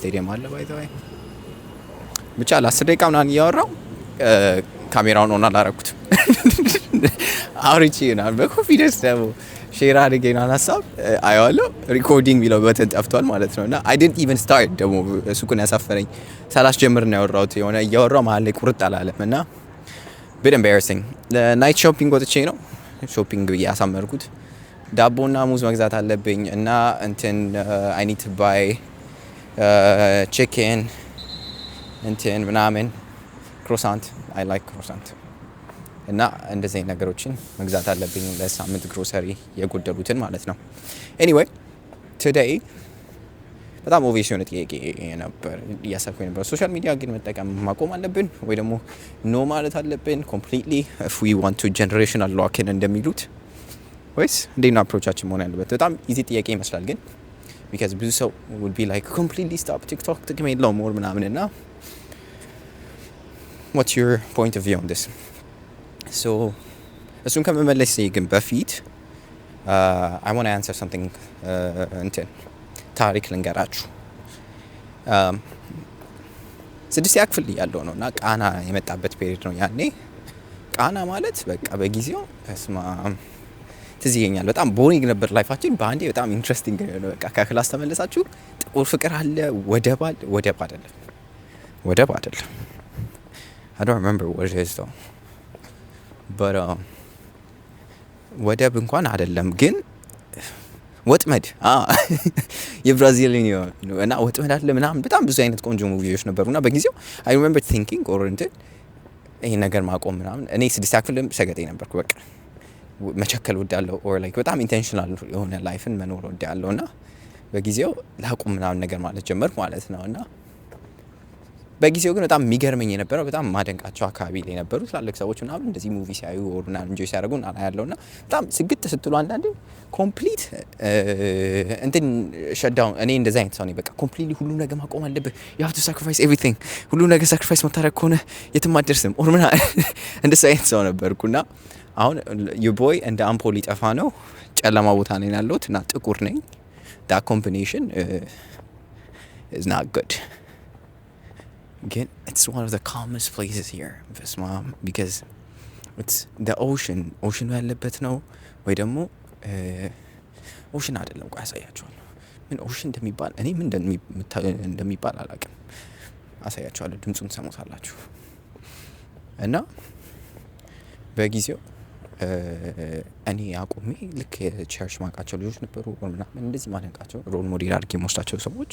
ስቴዲየም አለ ባይ ዘ ወይ ብቻ ለ10 ደቂቃ ምናምን እያወራው ካሜራውን ኦን አላረኩትም። አውርቼ ይሆናል በኮንፊደንስ ደግሞ ሼር አድርጌ ነው ሀሳብ አየዋለሁ። ሪኮርዲንግ የሚለው በተን ጠፍቷል ማለት ነው እና አይ ዲድንት ኢቨን ስታርት ደግሞ እሱን ያሳፈረኝ ሳላስጀምር ነው ያወራሁት። የሆነ እያወራው መሀል ላይ ቁርጥ አላለም እና ቢት ኤምባራሲንግ። ናይት ሾፒንግ ወጥቼ ነው ሾፒንግ ብዬ ያሳመርኩት። ዳቦና ሙዝ መግዛት አለብኝ እና እንትን አይ ኒድ ቱ ባይ ቺክን እንትን ምናምን ክሮሳንት አይ ላይክ ክሮሳንት እና እንደዚህ አይነት ነገሮችን መግዛት አለብኝ ለሳምንት ግሮሰሪ የጎደሉትን ማለት ነው። ኤኒዌይ ቱዴይ በጣም ኦብቪየስ የሆነ ጥያቄ ነበር እያሰብኩኝ ነበር። ሶሻል ሚዲያ ግን መጠቀም ማቆም አለብን ወይ ደግሞ ኖ ማለት አለብን ኮምፕሊትሊ if we want to generational lock in እንደሚሉት ወይስ እንዴት ነው አፕሮቻችን መሆን ያለበት? በጣም ኢዚ ጥያቄ ይመስላል ግን because ብዙ ሰው would be like completely stop TikTok ጥቅም የለውም ሞር ምናምን እና what's your point of view on this? So እሱን ከመመለስ ግን በፊት I want to answer something እንትን ታሪክ ልንገራችሁ። 6ኛ ክፍል ያለው ነው እና ቃና የመጣበት ፔሪድ ነው። ያኔ ቃና ማለት በቃ በጊዜው እስማ ትዝ ይለኛል በጣም ቦሪንግ ነበር ላይፋችን። በአንዴ በጣም ኢንትረስቲንግ ነው። በቃ ከክላስ ተመለሳችሁ ጥቁር ፍቅር አለ፣ ወደብ አይደለም I don't remember what it is though but ወደብ እንኳን አይደለም ግን ወጥመድ የብራዚል ነው እና ወጥመድ አለ ምናምን በጣም ብዙ አይነት ቆንጆ ሙቪዎች ነበሩና በጊዜው I remember thinking or ይሄ ነገር ማቆም ምናምን እኔ 6ኛ ክፍልም ሰገጤ ነበርኩ። በቃ መቸከል ወዳለው or like በጣም ኢንቴንሽናል የሆነ ላይፍን መኖር ወዳለውና በጊዜው ላቁም ምናምን ነገር ማለት ጀመርኩ ማለት ነውና በጊዜው ግን በጣም የሚገርመኝ የነበረው በጣም ማደንቃቸው አካባቢ ላይ ነበሩ ትላልቅ ሰዎች ምናምን እንደዚህ ሙቪ ሲያዩ or ምናምን ኢንጆይ ሲያደርጉ እና ያለውና በጣም ስግጥ ስትሉ አንዳንዴ ኮምፕሊት እንትን ሸዳውን እኔ እንደዛ አይነት ሰው ነኝ። በቃ ኮምፕሊትሊ ሁሉ ነገር ማቆም አለብህ you have to sacrifice everything ሁሉ ነገር ሳክሪፋይስ መታረግ ከሆነ የትም አትደርስም or ምናምን እንደዛ አይነት ሰው ነበርኩና አሁን your boy እንደ አምፖል ይጠፋ ነው ጨለማ ቦታ ላይ ያለሁት እና ጥቁር ነኝ። that combination is not good. Again, it's one of the calmest places here because it's the ocean ያለበት ነው ወይ ደግሞ ኦሽን አይደለም። ቆይ አሳያችኋለሁ ምን ኦሽን እንደሚባል እኔ ምን እንደሚባል አላውቅም። አሳያችኋለሁ ድምጹን ትሰሙታላችሁ። እና በጊዜው እኔ አቁሜ ልክ ቸርች ማቃቸው ልጆች ነበሩ ምናምን እንደዚህ ማለቃቸው ሮል ሞዴል አድርጌ የምወስዳቸው ሰዎች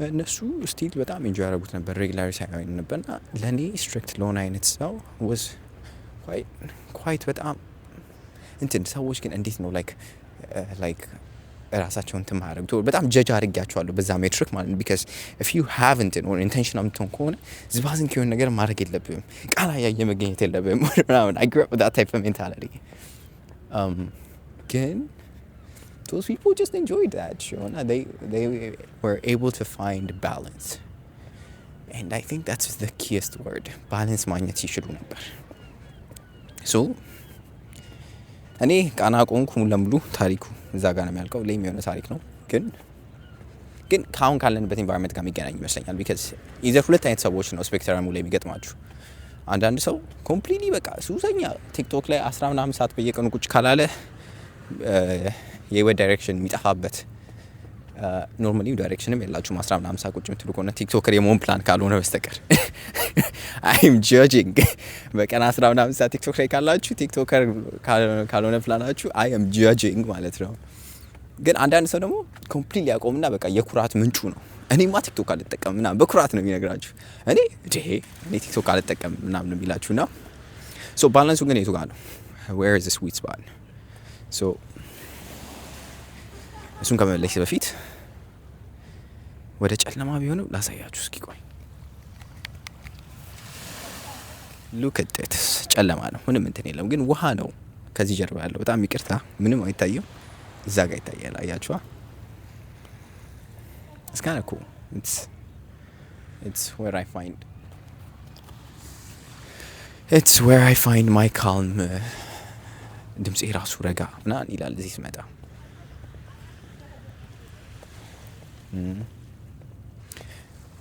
እነሱ ስቲል በጣም ኢንጆይ ያደረጉት ነበር። ሬጉላር ሳይሆን ነበርና ለኔ ስትሪክት ለሆነ አይነት ሰው was quite በጣም እንትን ሰዎች ግን እንዴት ነው like ራሳቸውን ተማረግቶ በጣም ጀጅ አድርጋቸዋለሁ በዛ ሜትሪክ ማለት ነው because if you haven't or intentional ምትሆን ከሆነ ዝባዝን ከሆነ ነገር ማድረግ የለብህም ቃላ ያየ መገኘት የለብህም ምናምን I grew up with that type of mentality. ግን those people just enjoyed that show and they were able to find balance and I think that's the keyest word balance ማግኘት ይችሉ ነበር. so እኔ ቃና ቆንኩ ሙሉ ለሙሉ ታሪኩ እዛ ጋር ነው የሚያልቀው። ሌም የሆነ ታሪክ ነው ግን ካሁን ካለንበት ኢንቫይሮንመንት ጋር የሚገናኝ ይመስለኛል because either ሁለት አይነት ሰዎች ነው ስፔክትረሙ ላይ የሚገጥማችሁ። አንዳንድ ሰው ኮምፕሊትሊ በቃ ሱሰኛ ቲክቶክ ላይ 10 ምናምን ሰዓት በየቀኑ ቁጭ ካላለ የወደ ዳይሬክሽን የሚጠፋበት ኖርማሊ ዳይሬክሽንም የላችሁም 10 ምናምን ሰዓት ቁጭ የምትሉ ከሆነ ቲክቶከር የመሆን ፕላን ካልሆነ በስተቀር I'm judging በቀን 10 ምናምን ሰዓት ቲክቶክ ላይ ካላችሁ ቲክቶከር ካልሆነ ፕላናችሁ I am judging ማለት ነው። ግን አንዳንድ ሰው ደግሞ ኮምፕሊትሊ ያቆምና በቃ የኩራት ምንጩ ነው እኔማ ቲክቶክ አልጠቀም ምናምን በኩራት ነው የሚነግራችሁ። እኔ ቲክቶክ አልጠቀም ምናምን ነው የሚላችሁና so ባላንሱ ግን የቱ ጋር ነው? where is the sweet spot? so እሱን ከመለስ በፊት ወደ ጨለማ ቢሆንም ላሳያችሁ እስኪ ቆይ look at it ጨለማ ነው ምንም እንትን የለም ግን ውሃ ነው ከዚህ ጀርባ ያለው በጣም ይቅርታ ምንም አይታየው እዛ ጋር ይታያል አያችኋ it's kind of cool it's where I find my calm ድምጼ ራሱ ረጋ ምናምን ይላል እዚህ ስመጣ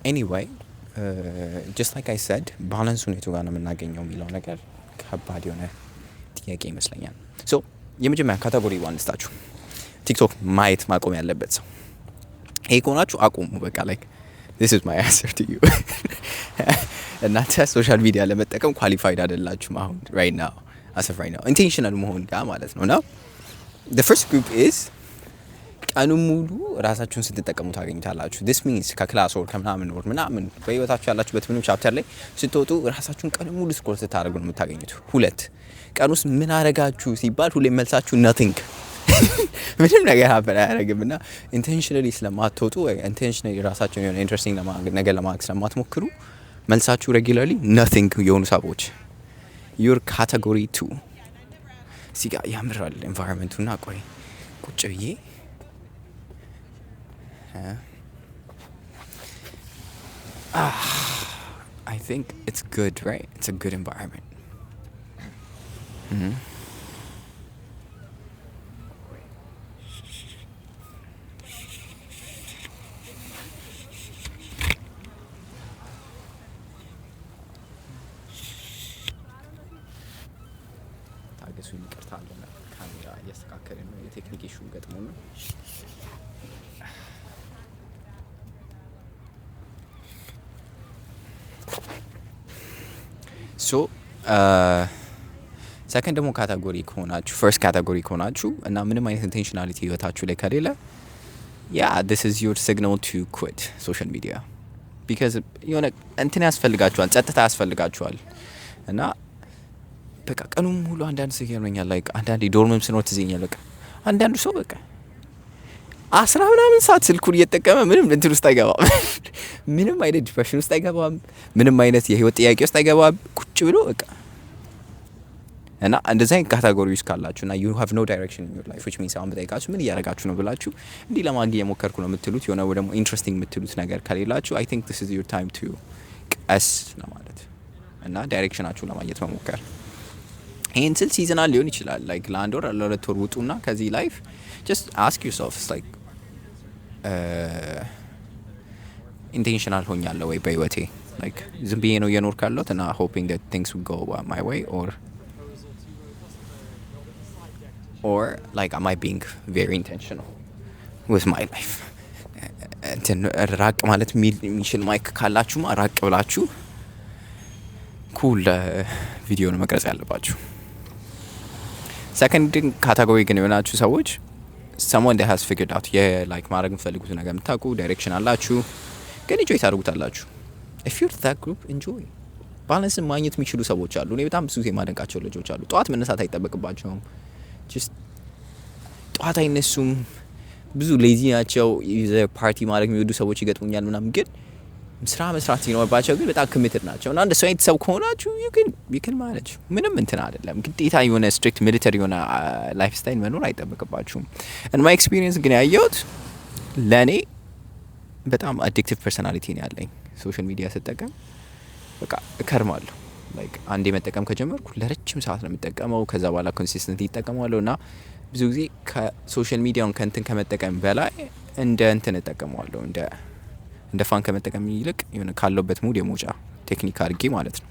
ኤኒዌይ ጀስት ላይክ አይ ሰድ ባላንሱን የቱ ጋር ነው የምናገኘው የሚለው ነገር ከባድ የሆነ ጥያቄ ይመስለኛል። ሶ የመጀመሪያ ካቴጎሪ ዋን ልስጣችሁ። ቲክቶክ ማየት ማቆም ያለበት ሰው ይሄ ከሆናችሁ አቁሙ። በቃ ላይክ this is my answer to you እናንተ ሶሻል ሚዲያ ለመጠቀም ኳሊፋይድ አይደላችሁም አሁን right now as of right now ኢንቴንሽናል መሆን ጋር ማለት ነው። እና the first group is ቀኑን ሙሉ ራሳችሁን ስትጠቀሙ ታገኙታላችሁ። this means ከክላስ ወር ከምናምን ወር ምናምን በህይወታችሁ ያላችሁበት ምንም ቻፕተር ላይ ስትወጡ ራሳችሁን ቀኑን ሙሉ ስክሮል ስታደርጉ ነው የምታገኙት። ሁለት ቀን ውስጥ ምን አረጋችሁ ሲባል ሁሌ መልሳችሁ nothing ምንም ነገር ሀበል አያደርግም። እና ኢንቴንሽናሊ ስለማትወጡ ኢንቴንሽናሊ ራሳችሁን የሆነ ኢንትረስቲንግ ነገር ለማድረግ ስለማትሞክሩ መልሳችሁ ሬጉላርሊ nothing የሆኑ ሰዎች your category 2 ሲጋ ያምራል ኤንቫይሮንመንቱና ቆይ ቁጭ ብዬ I think it's good, right? It's a good environment. ታገሱኝ፣ ይቅርታ አለና ካሜራ እያስተካከልን ነው። የቴክኒክ ኢሹ ገጥሞ ነው። ሶ ሰከንድ ደግሞ ካቴጎሪ ከሆናችሁ ፈርስት ካቴጎሪ ከሆናችሁ እና ምንም አይነት ኢንቴንሽናሊቲ ህይወታችሁ ላይ ከሌለ this is your signal to quit social media because የሆነ እንትን ያስፈልጋችኋል፣ ጸጥታ ያስፈልጋችኋል። እና በቃ ቀኑን ሙሉ አንዳንድ ሰው ይገርመኛል ላይክ አንዳንዴ ዶርምም ስኖር ትዘኛል። በቃ አንዳንዱ ሰው በቃ 10 ምናምን ሰዓት ስልኩን እየተጠቀመ ምንም እንትን ውስጥ አይገባም ምንም አይነት ዲፕሬሽን ውስጥ አይገባም፣ ምንም አይነት የህይወት ጥያቄ ውስጥ አይገባም። ቁጭ ብሎ በቃ እና እንደዛ አይነት ካቴጎሪ ውስጥ ካላችሁና you have no direction in your life which means አሁን በጠይቃችሁ ምን እያደረጋችሁ ነው ብላችሁ እንዲህ ለማግኘት የሞከርኩ ነው የምትሉት የሆነ ደግሞ ኢንትረስቲንግ የምትሉት ነገር ከሌላችሁ I think this is your time to ቀስ ለማለት እና ዳይሬክሽናችሁ ለማግኘት መሞከር። ይሄን ስል ሲዝናል ሊሆን ይችላል ላይክ ለአንድ ወር ለሁለት ወር ውጡና ከዚህ ላይፍ just ask yourself like intentional ሆኛለሁ ወይ በህይወቴ like ዝም ብዬ ነው እየኖርኩ ያለሁት እና hoping that things will go my way or like am I being very intentional with my life እንትን ራቅ ማለት የሚችል ማይክ ካላችሁማ ራቅ ብላችሁ ኩል ቪዲዮ ነው መቅረጽ ያለባችሁ። ሰከንድ ካቴጎሪ ግን የሆናችሁ ሰዎች someone that has figured out like ማድረግ የምትፈልጉት ነገር የምታውቁ ዳይሬክሽን አላችሁ ግን enjoy ታደርጉታላችሁ። if you're that group enjoy ባላንስ ማግኘት የሚችሉ ሰዎች አሉ። እኔ በጣም ብዙ ጊዜ ማደንቃቸው ልጆች አሉ። ጠዋት መነሳት አይጠበቅባቸውም። just ጠዋት አይነሱም። ብዙ ሌዚ ናቸው። ፓርቲ ማድረግ የሚወዱ ሰዎች ይገጥሙኛል ምናምን ግን ስራ መስራት ሲኖርባቸው ግን በጣም ኮሚትድ ናቸው። እና እንደሱ አይነት ሰው ከሆናችሁ you can manage ምንም እንትን አይደለም። ግዴታ የሆነ ስትሪክት ሚሊተሪ የሆነ ላይፍ ስታይል መኖር አይጠበቅባችሁም። and my experience ግን ያየሁት ለኔ በጣም አዲክቲቭ ፐርሶናሊቲ ነው ያለኝ። ሶሻል ሚዲያ ስጠቀም በቃ እከርማለሁ። ላይክ አንዴ መጠቀም ከጀመርኩ ለረጅም ሰዓት ነው የምጠቀመው። ከዛ በኋላ ኮንሲስተንትሊ እጠቀማለሁ እና ብዙ ጊዜ ከሶሻል ሚዲያውን ከእንትን ከመጠቀም በላይ እንደ እንትን እጠቀመዋለሁ እንደ ፋን ከመጠቀም ይልቅ የሆነ ካለውበት ሙድ የመውጫ ቴክኒክ አድርጌ ማለት ነው።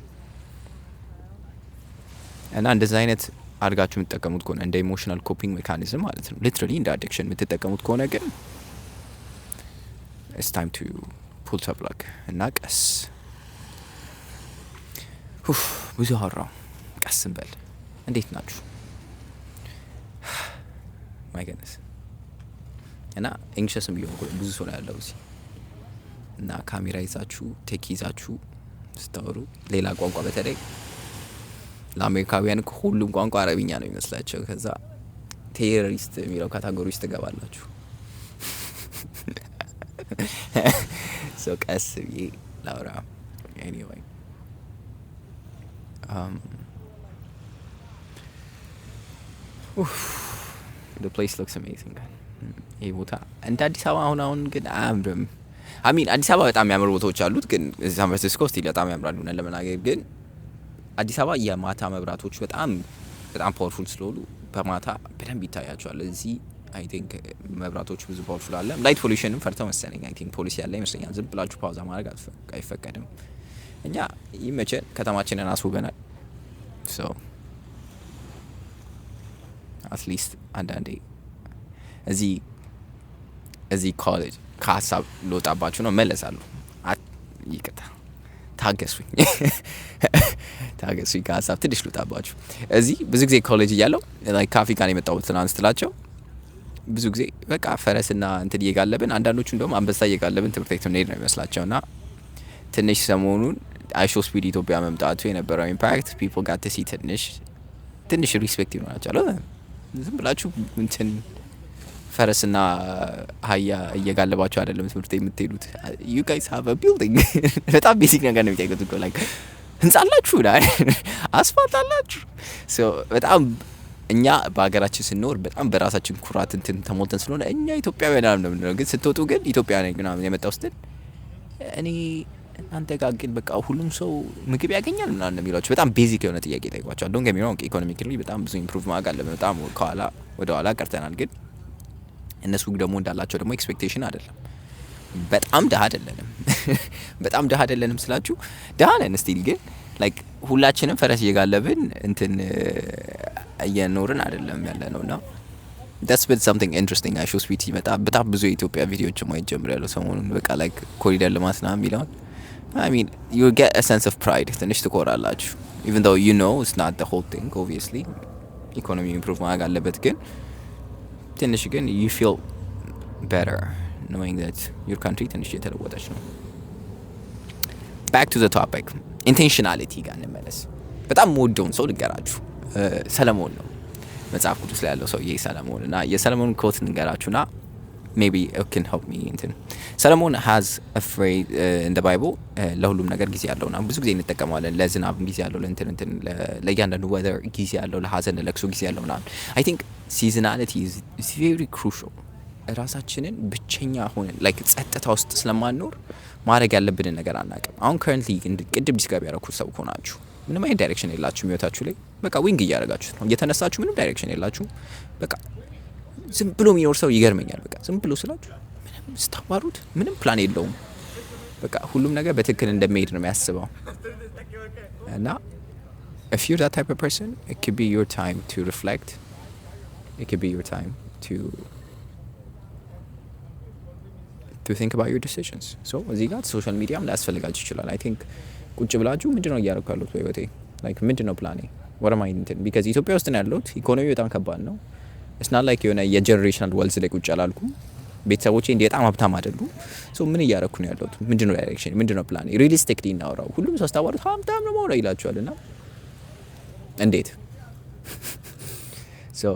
እና እንደዛ አይነት አድርጋችሁ የምትጠቀሙት ከሆነ እንደ ኢሞሽናል ኮፒንግ ሜካኒዝም ማለት ነው ሊትራሊ እንደ አዲክሽን የምትጠቀሙት ከሆነ ግን it's time to pull the plug እና ቀስ ብዙ አወራሁ። ቀስ እንበል። እንዴት ናችሁ? ማይ ገነስ እና ኢንግሊሽም ቢሆን ብዙ ሰው ነው ያለው እዚህ እና ካሜራ ይዛችሁ ቴክ ይዛችሁ ስታወሩ ሌላ ቋንቋ በተለይ ለአሜሪካውያን ሁሉም ቋንቋ አረብኛ ነው የሚመስላቸው። ከዛ ቴሮሪስት የሚለው ካቴጎሪ ውስጥ ትገባላችሁ። so ቀስ ብዬ ላውራ anyway the place looks amazing ይሄ ቦታ እንደ አዲስ አበባ አሁን ግን አያምርም። አዲስ አበባ በጣም የሚያምሩ ቦታዎች አሉት ግን ሳን ፍራንሲስኮ ስቲል በጣም ያምራሉ እና ለመናገር ግን አዲስ አበባ የማታ መብራቶች በጣም ፓወርፉል ስለሆኑ በማታ በደንብ ይታያቸዋል። እዚህ አይ ቲንክ መብራቶቹ ብዙ ፓወርፉል አለ። ላይት ፖሊሽንም ፈርተው መሰለኝ አይ ቲንክ ፖሊሲ ያለ ይመስለኛል። ዝም ብላችሁ ፓውዛ ማድረግ አይፈቀድም። እኛ ይመቸን ከተማችንን አስውበናል። ሶ አትሊስት አንዳንዴ እዚህ ኮሌጅ ከሀሳብ ልወጣባችሁ ነው መለሳለሁ። ይቅርታ ታገሱኝ ከሀሳብ ትንሽ ልወጣባችሁ። እዚህ ብዙ ጊዜ ኮሌጅ እያለሁ ከአፍሪካ ነው የመጣሁት ትናንት ስትላቸው ብዙ ጊዜ በቃ ፈረስና እንትን እየጋለብን አንዳንዶቹ እንደውም አንበሳ እየጋለብን ትምህርት ቤት እንሄድ ነው የሚመስላቸው። እና ትንሽ ሰሞኑን አይሾ ስፒድ ኢትዮጵያ መምጣቱ የነበረው ኢምፓክት ፒፕል ጋት ሲ ትንሽ ሪስፔክት ይሆናቸዋል። ዝም ብላችሁ እንትን ፈረስና አህያ እየጋለባችሁ አይደለም ትምህርት የምትሄዱት። ዩ ጋይስ ሃቭ አ ቢልዲንግ በጣም ቤሲክ ነገር ነው የሚጠይቁት እኮ ላይክ ህንጻ አላችሁ አስፋልት አላችሁ። ሶ በጣም እኛ በሀገራችን ስንኖር በጣም በራሳችን ኩራት እንትን ተሞልተን ስለሆነ እኛ ኢትዮጵያውያን ነው የምንለው። ግን ስትወጡ ግን ኢትዮጵያ ነኝ ምናምን የመጣው ስትል እኔ እናንተ ጋር ግን በቃ ሁሉም ሰው ምግብ ያገኛል ምናምን የሚሏቸው በጣም ቤዚክ የሆነ ጥያቄ ጠይቋቸዋል። ዶንት ጌት ሚ ሮንግ ኢኮኖሚካሊ በጣም ብዙ ኢምፕሩቭ ማድረግ አለ። በጣም ወደ ኋላ ቀርተናል። ግን እነሱ ደግሞ እንዳላቸው ደግሞ ኤክስፔክቴሽን አይደለም። በጣም ድሀ አይደለንም ስላችሁ ድሀ ነን ስቲል። ግን ላይክ ሁላችንም ፈረስ እየጋለብን እንትን እየኖርን አይደለም ያለ ነውና that's been something interesting. I show sweet ሲመጣ በጣም ብዙ የኢትዮጵያ ቪዲዮዎች ማየት ጀምሬያለሁ ሰሞኑን። በቃ ላይክ ኮሪደር ልማት ምናምን የሚለውን I mean you get a sense of pride ትንሽ ትኮራላችሁ even though you know it's not the whole thing obviously ኢኮኖሚ ኢምፕሩቭ ማድረግ አለበት። ግን ትንሽ ግን you feel better knowing that your country ትንሽ የተለወጠች ነው። back to the topic intentionality ጋር እንመለስ። በጣም የምወደውን ሰው ልንገራችሁ። ሰለሞን ነው መጽሐፍ ቅዱስ ላይ ያለው ሰውዬ ሰለሞን እና የሰለሞን ኮት ልንገራችሁና maybe it can help me እንትን ሰለሞን has a phrase in the Bible ለሁሉም ነገር ጊዜ ያለውና ብዙ ጊዜ እንጠቀመዋለን። ለዝናብ ጊዜ ያለው ለእንትን ለእያንዳንዱ weather ጊዜ ያለው ለሀዘን ለለቅሶ ጊዜ ያለው ና I think seasonality is very crucial። ራሳችንን ብቸኛ ሆነን like ጸጥታ ውስጥ ስለማንኖር ማድረግ ያለብንን ነገር አናውቅም። አሁን currently ቅድም ዲስክራይብ ያደረኩት ሰው ሆናችሁ ምንም አይነት ዳይሬክሽን የላችሁም ህይወታችሁ ላይ በቃ ዊንግ እያደረጋችሁት ነው እየተነሳችሁ ምንም ዳይሬክሽን የላችሁም። በቃ ዝም ብሎ የሚኖር ሰው ይገርመኛል። በቃ ዝም ብሎ ስላችሁ ምንም ስታዋሩት ምንም ፕላን የለውም። በቃ ሁሉም ነገር በትክክል እንደሚሄድ ነው የሚያስበው። እና if you're that type of person it could be your time to reflect. It could be your time to think about your decisions. So እዚህ ጋር ሶሻል ሚዲያም ሊያስፈልጋችሁ ይችላል። I think ቁጭ ብላችሁ ምንድነው እያደረኩ ያለሁት በህይወቴ like ምንድነው ፕላኔ what am I doing because ኢትዮጵያ ውስጥ ነው ያለሁት። ኢኮኖሚ በጣም ከባድ ነው። it's not like የሆነ የጀነሬሽናል ወልዝ ላይ ቁጭ አላልኩም። ቤተሰቦቼ እንደ በጣም ሀብታም አይደሉም። ሶ ምን እያደረኩ ነው ያለሁት? ምንድነው ዳይሬክሽን? ምንድነው ፕላኔ? ሪሊስቲክሊ እናወራው። ሁሉም ሰው አስተዋወሩት ሀብታም ነው ማለት ይላችኋልና እንዴት so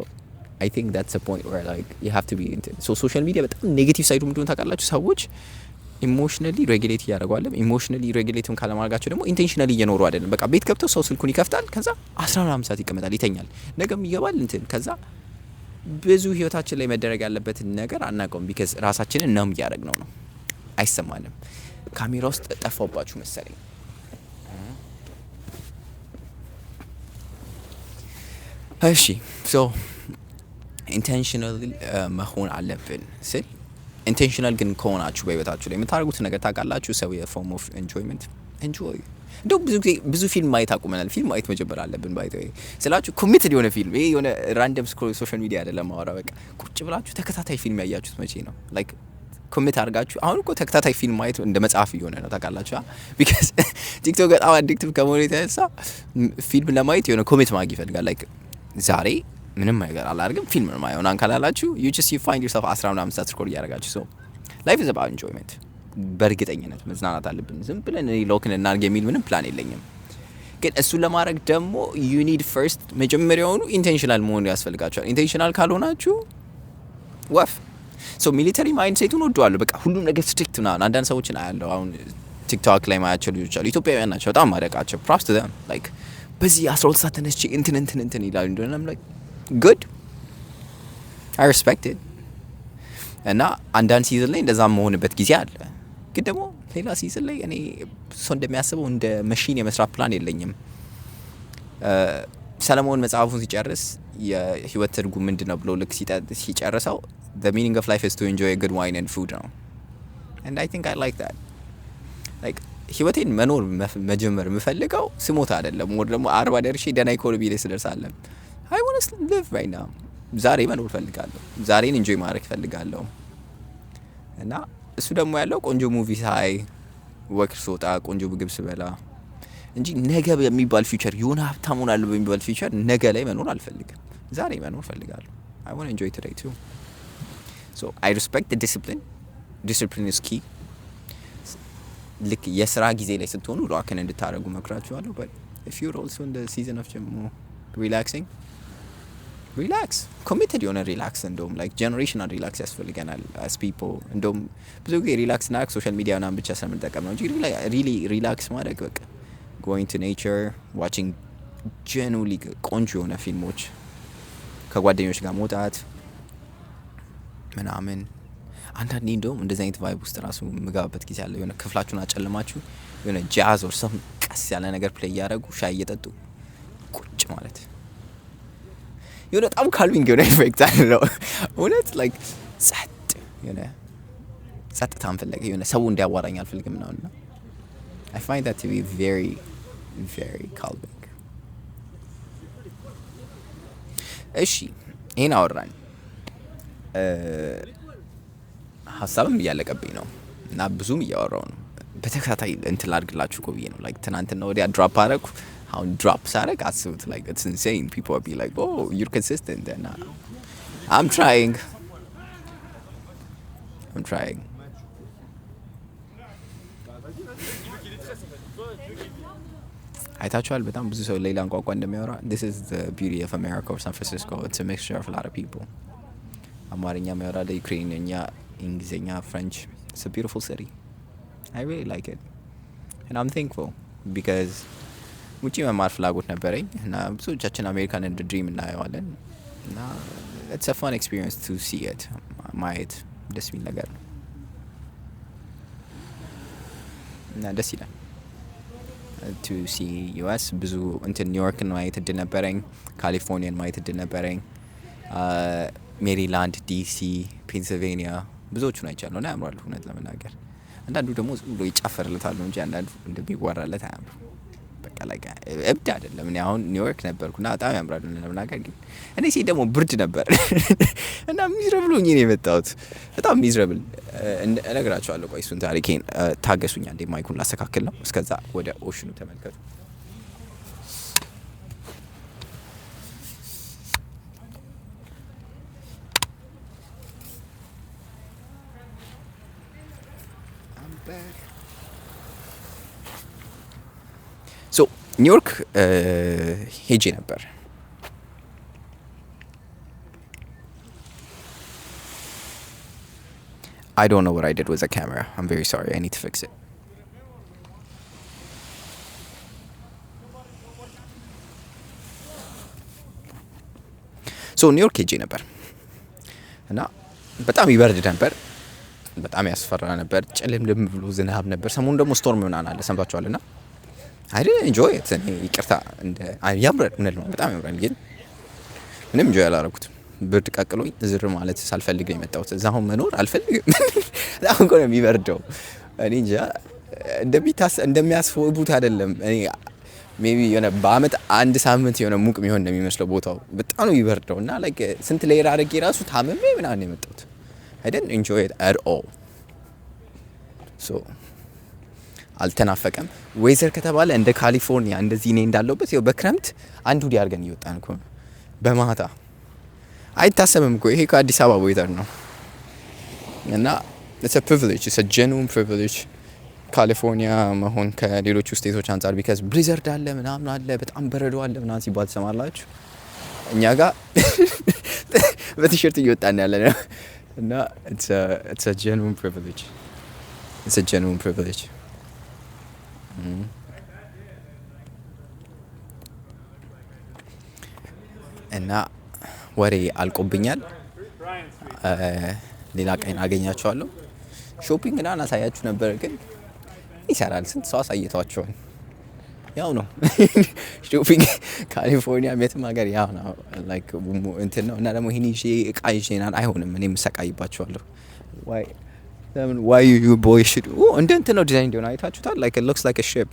I think that's a point where like you have to be so social media በጣም ኔጌቲቭ ሳይዱ ምንድነው ታውቃላችሁ? ሰዎች ኢሞሽናሊ ሬጉሌት ያደርጋሉ። ኢሞሽናሊ ሬጉሌትም ካለማድረጋቸው ደግሞ ኢንቴንሽናሊ እየኖሩ አይደለም። በቃ ቤት ገብተው ሰው ስልኩን ይከፍታል፣ ከዛ 14 ሰዓት ይቀመጣል፣ ይተኛል፣ ነገም ይገባል እንትን ከዛ ብዙ ህይወታችን ላይ መደረግ ያለበትን ነገር አናውቀውም። ቢካዝ ራሳችንን ነው እያደረግነው ነው። አይሰማንም። ካሜራ ውስጥ ጠፋባችሁ መሰለኝ። እሺ ሶ ኢንቴንሽናል መሆን አለብን ስል ኢንቴንሽናል ግን ከሆናችሁ በህይወታችሁ ላይ የምታደርጉት ነገር ታውቃላችሁ። ሰው የፎርም ኦፍ ኤንጆይመንት ኤንጆይ እንደው ብዙ ፊልም ማየት አቁመናል። ፊልም ማየት መጀመር አለብን። ባይ ዘ ወይ ስላችሁ ኮሚትድ የሆነ ፊልም ይሄ የሆነ ራንደም ስክሮል ሶሻል ሚዲያ አይደለም ማወራ። በቃ ቁጭ ብላችሁ ተከታታይ ፊልም ያያችሁት መቼ ነው? ላይክ ኮሚት አድርጋችሁ አሁን እኮ ተከታታይ ፊልም ማየት እንደ መጽሐፍ እየሆነ ነው ታውቃላችሁ። ቢካዝ ቲክቶክ በጣም አዲክቲቭ ከመሆኑ የተነሳ ፊልም ለማየት የሆነ ኮሚት ማድረግ ይፈልጋል። ላይክ ዛሬ ምንም ነገር አላደርግም ፊልም ነው ማየው ናን ካላላችሁ you just you find yourself 15 ሰዓት ስክሮል እያደረጋችሁ so life is about enjoyment። በእርግጠኝነት መዝናናት አለብን። ዝም ብለን እኔ ሎክን እናድርግ የሚል ምንም ፕላን የለኝም። ግን እሱን ለማድረግ ደግሞ you need first መጀመሪያውኑ ኢንቴንሽናል መሆን ያስፈልጋችኋል። ኢንቴንሽናል ካልሆናችሁ ወፍ so military mindset ነው ወደዋለሁ። በቃ ሁሉም ነገር ስትሪክት ነው። አንዳንድ ሰዎችን አያለሁ አሁን ቲክቶክ ላይ ማያቸው ልጆች አሉ ኢትዮጵያውያን ናቸው። በጣም ማደቃቸው props to them like በዚህ 12 ሰዓት ተነስቼ እንትን ይላሉ እንደሆነ I'm like good I respect it። እና አንዳንድ ሲዝን ላይ እንደዛ መሆንበት ጊዜ አለ። ግን ደግሞ ሌላ ሲዝን ላይ እኔ ሰው እንደሚያስበው እንደ መሽን የመስራት ፕላን የለኝም። ሰለሞን መጽሐፉን ሲጨርስ የህይወት ትርጉም ምንድን ነው ብሎ ልክ ሲጨርሰው the meaning of life is to enjoy a good wine and food ነው and I think I like that like ህይወቴን መኖር መጀመር የምፈልገው ስሞት አይደለም ወር ደግሞ 40 ደርሼ ደህና ኢኮኖሚ ላይ ስደርሳለሁ I want to live right now ዛሬ መኖር ፈልጋለሁ ዛሬን ኢንጆይ ማድረግ ፈልጋለሁ እና እሱ ደግሞ ያለው ቆንጆ ሙቪ ሳይ ወክ ስወጣ ቆንጆ ምግብ ስበላ እንጂ ነገ የሚባል ፊውቸር የሆነ ሀብታም ሆናለሁ በሚባል ፊውቸር ነገ ላይ መኖር አልፈልግም ዛሬ መኖር ፈልጋለሁ I want to enjoy today too so I respect the discipline is key ልክ የስራ ጊዜ ላይ ስትሆኑ ራክን እንድታረጉ መክራችኋለሁ but if you're also in the season of relaxing relax committed የሆነ ሪላክስ እንደውም like generational relax ያስፈልገናል as people እንደውም ብዙ ጊዜ ሪላክስ እና ሶሻል ሚዲያ ምናምን ብቻ ስለምንጠቀም ነው እንጂ really relax ማድረግ በቃ going to nature watching genuinely ቆንጆ የሆነ ፊልሞች ከጓደኞች ጋር መውጣት ምናምን አንዳንዴ እንደውም እንደዚህ አይነት ቫይብ ውስጥ ራሱ ምጋበት ጊዜ አለ የሆነ ክፍላችሁን አጨልማችሁ የሆነ ጃዝ or some ቀስ ያለ ነገር ፕሌይ ያደረጉ ሻይ እየጠጡ ቁጭ ማለት የሆነ በጣም ካልሚንግ የሆነ ኢፌክት አለው እውነት like ጸጥ የሆነ ጸጥታን ፈለገ የሆነ ሰው እንዲያዋራኝ አልፈልግም ነውና I find that to be very very calming እሺ ይሄን አወራን ሀሳብም እያለቀብኝ ነው እና ብዙም እያወራው ነው በተከታታይ እንትን ላድርግላችሁ እኮ ብዬ ነው like ትናንትና ወዲያ ድሮፕ አደረኩ አሁን ድሮፕ ሳደርግ አስቡት like it's insane people will be like oh you're consistent and I'm trying አይታችኋል በጣም ብዙ ሰው ሌላ ቋንቋ እንደሚያወራ this is the beauty of America or San Francisco it's a mixture of a lot of people አማርኛ የሚያወራ ዩክሬንኛ እንግሊዝኛ ፍሬንች it's a beautiful city I really like it and I'm thankful because ውጪ መማር ፍላጎት ነበረኝ እና ብዙዎቻችን አሜሪካን እንደ ድሪም እናየዋለን እና it's a fun experience to see it ማየት ደስ የሚል ነገር ነው እና ደስ ይላል to see US ብዙ እንትን ኒውዮርክን ማየት እድል ነበረኝ ካሊፎርኒያን ማየት እድል ነበረኝ ሜሪላንድ ዲሲ ፔንሲልቬኒያ ብዙዎቹን አይቻለሁ እና ያምራሉ እውነት ለመናገር አንዳንዱ ደግሞ ዝም ብሎ ይጫፈርለታል እንጂ አንዳንዱ እንደሚወራለት አያምሩ በቃ ላይ እብድ አይደለም እኔ አሁን ኒውዮርክ ነበርኩና በጣም ያምራሉ ለመናገር ግን እኔ ሲሄድ ደግሞ ብርድ ነበር እና ሚዝረብል ሆኜ ነው የመጣሁት በጣም ሚዝረብል እነግራችኋለሁ ቆይ እሱን ታሪኬን ታገሱኝ አንዴ ማይኩን ላስተካክል ነው እስከዛ ወደ ኦሽኑ ተመልከቱ so ኒውዮርክ ሄጄ ነበር I don't know what I did with the camera I'm very sorry I need to fix it so ኒውዮርክ ሄጄ ነበር እና በጣም ይበርድ ነበር በጣም ያስፈራ ነበር ጨለምለም ብሎ ዝናብ ነበር ሰሞኑን ደግሞ ስቶርም ምናምን አለ ሰምታችኋልና I didn't enjoy it ይቅርታ እንደ ያምራል ነው በጣም ያምራል ግን ምንም enjoy አላደረኩትም ብርድ ቀቅሎኝ ዝር ማለት ሳልፈልግ ነው የመጣሁት እዛው መኖር አልፈልግም አሁን እኮ ነው የሚበርደው እኔ እንጃ እንደሚያስፈውቡት አይደለም እኔ ሜቢ የሆነ በአመት አንድ ሳምንት የሆነ ሙቅ የሚሆን እንደሚመስለው ቦታው በጣም ነው የሚበርደው እና like ስንት ሌየር አድርጌ ራሱ ታመሜ ምናምን ነው የመጣሁት I didn't enjoy it at all so አልተናፈቀም ዌዘር ከተባለ እንደ ካሊፎርኒያ እንደዚህ እኔ እንዳለውበት ይኸው በክረምት አንዱ ዲያርገን እየወጣን እኮ በማታ አይታሰብም እኮ ይሄ ከአዲስ አበባ ዌዘር ነው እና it's a privilege it's a genuine privilege ካሊፎርኒያ መሆን ከሌሎች ስቴቶች አንፃር because blizzard አለ ምናምን አለ በጣም በረዶ አለ ምናምን ሲባል ትሰማላችሁ እኛ ጋር በቲሸርት እየወጣን ያለ ነው እና it's a genuine privilege እና ወሬ አልቆብኛል ሌላ ቀን አገኛችኋለሁ ሾፒንግ እና አሳያችሁ ነበር ግን ይሰራል ስንት ሰው አሳይቷቸዋል ያው ነው ሾፒንግ ካሊፎርኒያ የትም ሀገር ያው ነው ላይክ እንትን ነው። እና ደግሞ ይሄን ይዤ እቃ ይዤ አይሆንም፣ እኔም እሰቃይባቸዋለሁ። ዋይ ለምን ዋይ ዩ ቦይ ሽድ እንደ እንትን ነው ዲዛይን እንዲሆን አይታችሁታል። ላይክ ኢት ሉክስ ላይክ አ ሺፕ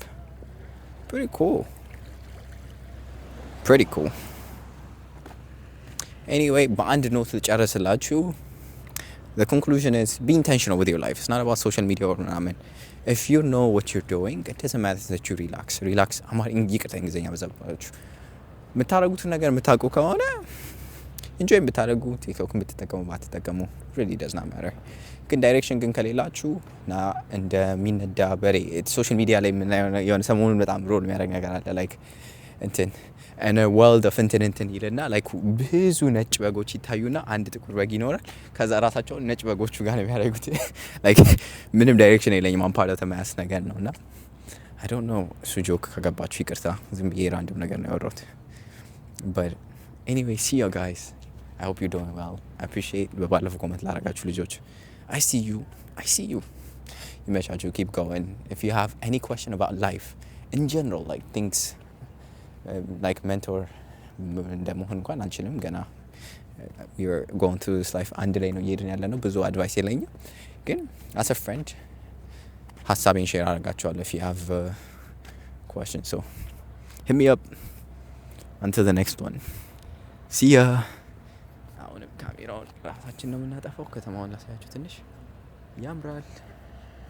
pretty cool anyway በአንድ ኖት ልጨርስላችሁ. the conclusion is be intentional with your life. It's not about social media or ምናምን. if you know what you're doing it doesn't matter that you relax ይቅርታ እንግሊዝኛ በዛባችሁ የምታደርጉትን ነገር የምታውቁ ከሆነ ኢንጆይ ብታደርጉ ቲክቶክን ብትጠቀሙ ባትጠቀሙ really does not matter. ግን ዳይሬክሽን ግን ከሌላችሁ እና እንደሚነዳ በሬ ሶሻል ሚዲያ ላይ የሆነ ሰሞኑን በጣም ሮል የሚያደርግ ነገር አለ ላይክ እንትን and a world of እንትን ይልና ላይክ ብዙ ነጭ በጎች ይታዩና አንድ ጥቁር በግ ይኖራል። ከዛ ራሳቸውን ነጭ በጎቹ ጋር ነው የሚያደርጉት። ላይክ ምንም ዳይሬክሽን የለኝም አምፓርት ተማያስ ነገር ነውና I don't know እሱ ጆክ ከገባችሁ ይቅርታ፣ ዝም ብዬ ራንደም ነገር ነው ያወራሁት። but anyway see you guys, I hope you're doing well. I appreciate በባለፈው ኮሜንት ላደረጋችሁ ልጆች I see you ይመቻችሁ, keep going. If you have any question about life in general, like things like mentor እንደመሆን እንኳን አንችልም ገና we are going through this life አንድ ላይ ነው እየሄድን ያለ ነው። ብዙ አድቫይስ የለኝም ግን as a friend ሀሳቤን ሼር አደርጋችኋለሁ if you have questions, so hit me up until the next one. see ya. አሁንም ካሜራውን ራሳችን ነው የምናጠፋው። ከተማውን ላሳያችሁ ትንሽ ያምራል።